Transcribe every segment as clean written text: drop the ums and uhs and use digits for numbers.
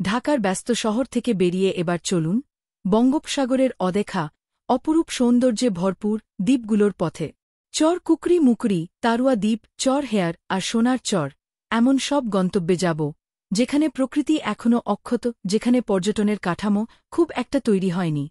ঢাকার ব্যস্ত শহর থেকে বেরিয়ে এবার চলুন বঙ্গোপসাগরের অদেখা অপরূপ সৌন্দর্যে ভরপুর দ্বীপগুলোর পথে। চর কুকরি মুকরি, তারুয়া দ্বীপ, চর হেয়ার আর সোনার চর, এমন সব গন্তব্যে যাব যেখানে প্রকৃতি এখনও অক্ষত, যেখানে পর্যটনের কাঠামো খুব একটা তৈরি হয়নি।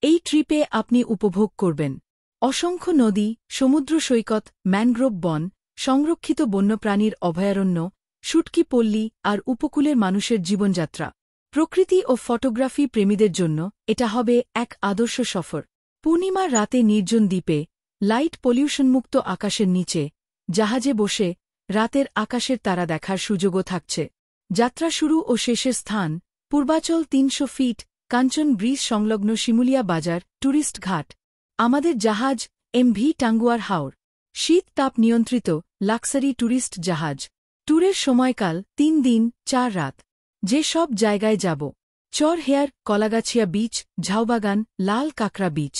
এই ট্রিপে আপনি উপভোগ করবেন অসংখ্য নদী, সমুদ্র সৈকত, ম্যানগ্রোভ বন, সংরক্ষিত বন্যপ্রাণীর অভয়ারণ্য, শুটকি পল্লী আর উপকূলের মানুষের জীবনযাত্রা। প্রকৃতি ও ফটোগ্রাফি প্রেমীদের জন্য এটা হবে এক আদর্শ সফর। পূর্ণিমার রাতে নির্জন দ্বীপে, লাইট পলিউশনমুক্ত আকাশের নিচে, জাহাজে বসে রাতের আকাশের তারা দেখার সুযোগও থাকছে। যাত্রা শুরু ও শেষের স্থান পূর্বাচল ৩০০ ফিট, কাঞ্চন ব্রিজ সংলগ্ন শিমুলিয়া বাজার, ট্যুরিস্ট ঘাট। আমাদের জাহাজ এমভি টাঙ্গুয়ার হাওর, শীত তাপ নিয়ন্ত্রিত লাক্সারি ট্যুরিস্ট জাহাজ। ট্যুরের সময়কাল ৩ দিন ৪ রাত। যে সব জায়গায় যাব: চর হেয়ার, কলাগাছিয়া বিচ, ঝাউবাগান, লাল কাঁকড়া বিচ;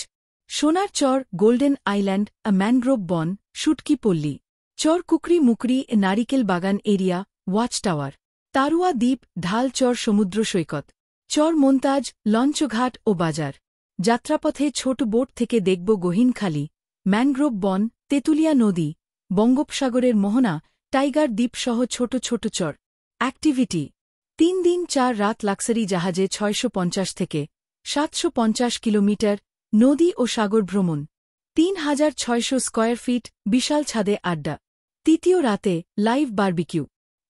সোনার চর, গোল্ডেন আইল্যান্ড, ম্যানগ্রোভ বন, শুটকি পল্লী; চর কুকরি মুকরি, নারিকেল বাগান এরিয়া, ওয়াচ টাওয়ার; তারুয়া দ্বীপ, ঢাল চর সমুদ্র সৈকত; চর মন্তাজ, লঞ্চঘাট ও বাজার। যাত্রাপথে ছোট বোট থেকে দেখব গহীনখালি, ম্যানগ্রোভ বন, তেঁতুলিয়া নদী, বঙ্গোপসাগরের মোহনা, টাইগার দ্বীপসহ ছোট ছোট চর। অ্যাক্টিভিটি: ৩ দিন ৪ রাত লাক্সারি জাহাজে ৬৫০ থেকে ৭৫০ কিলোমিটার নদী ও সাগর ভ্রমণ, ৩৬০০ স্কয়ার ফিট বিশাল ছাদে আড্ডা। তৃতীয় রাতে লাইভ বারবিকিউ,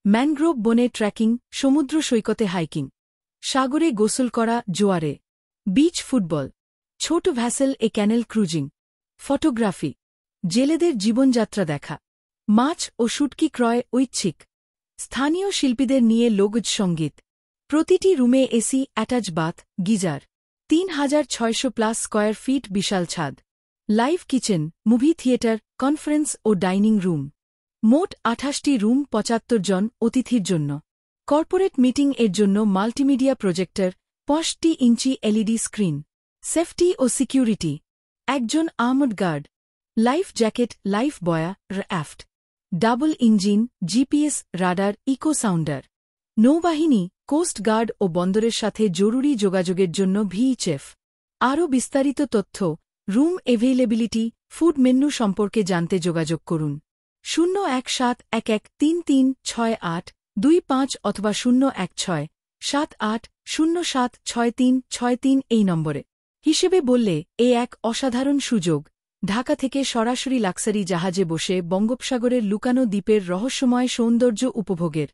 ম্যানগ্রোভ বনে ট্রেকিং, সমুদ্র সৈকতে হাইকিং, সাগরে গোসল করা, জোয়ারে বিচ ফুটবল, ছোট ভ্যাসেল এ ক্যানেল ক্রুজিং। ফটোগ্রাফি: জেলেদের জীবনযাত্রা দেখা, মাছ ও শুটকি ক্রয় ঐচ্ছিক, স্থানীয় শিল্পীদের নিয়ে লোকজ সঙ্গীত। প্রতিটি রুমে AC, attach bath, geyser, ৩৬০০+ square feet বিশাল ছাদ, live kitchen, movie theatre, conference ও ডাইনিং রুম। মোট ২৮টি রুম ৭৫ জন অতিথির জন্য। কর্পোরেট মিটিং এর জন্য multimedia projector, ৬৫ inch LED screen. Safety ও সিকিউরিটি: একজন armed guard, life jacket, life buoy, raft, double engine, GPS, radar, echo sounder. নৌবাহিনী, কোস্ট গার্ড ও বন্দরের সাথে জরুরি যোগাযোগের জন্য ভিএইচএফ। আরও বিস্তারিত তথ্য, রুম এভেইলেবিলিটি, ফুড মেন্যু সম্পর্কে জানতে যোগাযোগ করুন 01711336825 অথবা 01678076363 এই নম্বরে। হিসেবে বললে এ এক অসাধারণ সুযোগ। ঢাকা থেকে সরাসরি লাক্সারি জাহাজে বসে বঙ্গোপসাগরের লুকানো দ্বীপের রহস্যময় সৌন্দর্য উপভোগের।